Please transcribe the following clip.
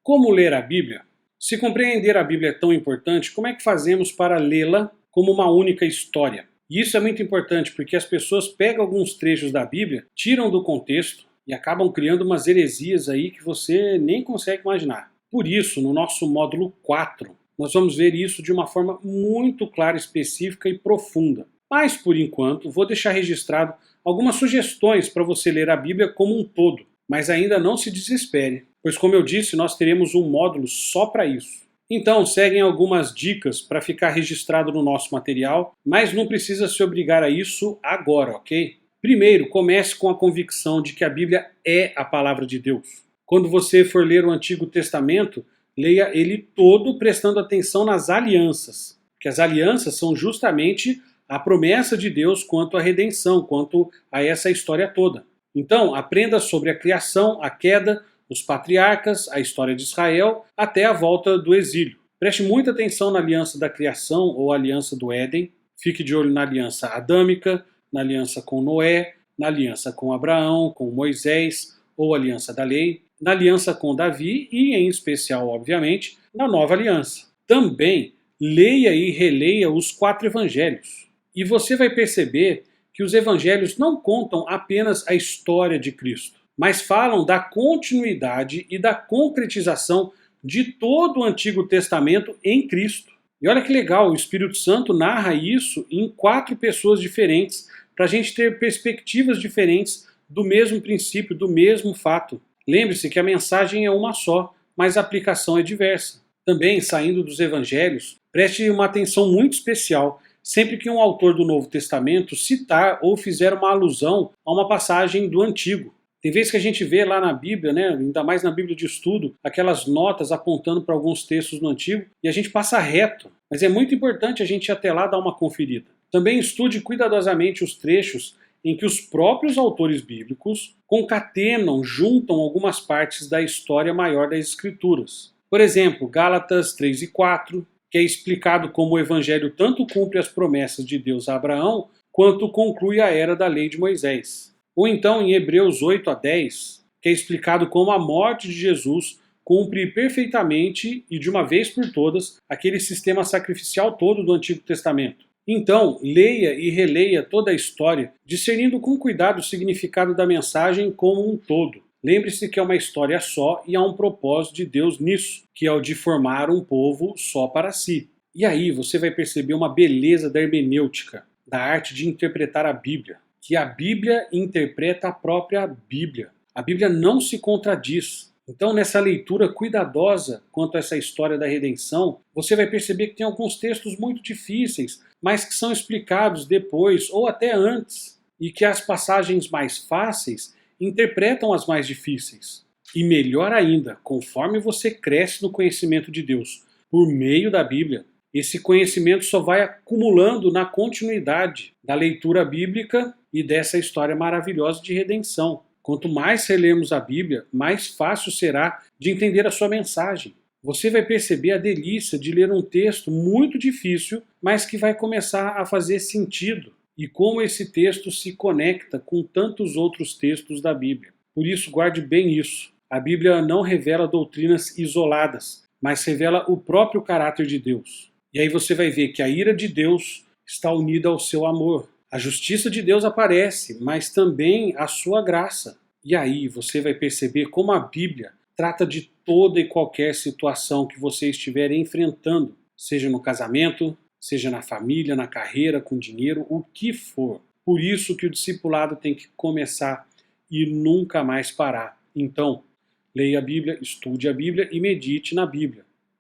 Como ler a Bíblia? Se compreender a Bíblia é tão importante, como é que fazemos para lê-la como uma única história? E isso é muito importante porque as pessoas pegam alguns trechos da Bíblia, tiram do contexto e acabam criando umas heresias aí que você nem consegue imaginar. Por isso, no nosso módulo 4, nós vamos ver isso de uma forma muito clara, específica e profunda. Mas, por enquanto, vou deixar registrado algumas sugestões para você ler a Bíblia como um todo. Mas ainda não se desespere, pois como eu disse, nós teremos um módulo só para isso. Então, seguem algumas dicas para ficar registrado no nosso material, mas não precisa se obrigar a isso agora, ok? Primeiro, comece com a convicção de que a Bíblia é a palavra de Deus. Quando você for ler o Antigo Testamento, leia ele todo prestando atenção nas alianças, porque as alianças são justamente a promessa de Deus quanto à redenção, quanto a essa história toda. Então, aprenda sobre a criação, a queda, os patriarcas, a história de Israel, até a volta do exílio. Preste muita atenção na aliança da criação ou aliança do Éden. Fique de olho na aliança adâmica, na aliança com Noé, na aliança com Abraão, com Moisés, ou aliança da lei, na aliança com Davi e, em especial, obviamente, na nova aliança. Também leia e releia os 4 evangelhos. E você vai perceber que os evangelhos não contam apenas a história de Cristo, mas falam da continuidade e da concretização de todo o Antigo Testamento em Cristo. E olha que legal, o Espírito Santo narra isso em 4 pessoas diferentes, para a gente ter perspectivas diferentes do mesmo princípio, do mesmo fato. Lembre-se que a mensagem é uma só, mas a aplicação é diversa. Também, saindo dos evangelhos, preste uma atenção muito especial sempre que um autor do Novo Testamento citar ou fizer uma alusão a uma passagem do Antigo. Tem vezes que a gente vê lá na Bíblia, né, ainda mais na Bíblia de estudo, aquelas notas apontando para alguns textos no Antigo e a gente passa reto. Mas é muito importante a gente ir até lá dar uma conferida. Também estude cuidadosamente os trechos em que os próprios autores bíblicos concatenam, juntam algumas partes da história maior das Escrituras. Por exemplo, Gálatas 3 e 4, que é explicado como o Evangelho tanto cumpre as promessas de Deus a Abraão, quanto conclui a era da lei de Moisés. Ou então em Hebreus 8 a 10, que é explicado como a morte de Jesus cumpre perfeitamente e de uma vez por todas aquele sistema sacrificial todo do Antigo Testamento. Então, leia e releia toda a história, discernindo com cuidado o significado da mensagem como um todo. Lembre-se que é uma história só e há um propósito de Deus nisso, que é o de formar um povo só para si. E aí você vai perceber uma beleza da hermenêutica, da arte de interpretar a Bíblia, que a Bíblia interpreta a própria Bíblia. A Bíblia não se contradiz. Então, nessa leitura cuidadosa quanto a essa história da redenção, você vai perceber que tem alguns textos muito difíceis, mas que são explicados depois ou até antes, e que as passagens mais fáceis interpretam as mais difíceis. E melhor ainda, conforme você cresce no conhecimento de Deus por meio da Bíblia, esse conhecimento só vai acumulando na continuidade da leitura bíblica e dessa história maravilhosa de redenção. Quanto mais relermos a Bíblia, mais fácil será de entender a sua mensagem. Você vai perceber a delícia de ler um texto muito difícil, mas que vai começar a fazer sentido. E como esse texto se conecta com tantos outros textos da Bíblia. Por isso, guarde bem isso. A Bíblia não revela doutrinas isoladas, mas revela o próprio caráter de Deus. E aí você vai ver que a ira de Deus está unida ao seu amor. A justiça de Deus aparece, mas também a sua graça. E aí você vai perceber como a Bíblia trata de toda e qualquer situação que você estiver enfrentando, seja no casamento, seja na família, na carreira, com dinheiro, o que for. Por isso que o discipulado tem que começar e nunca mais parar. Então, leia a Bíblia, estude a Bíblia e medite na Bíblia.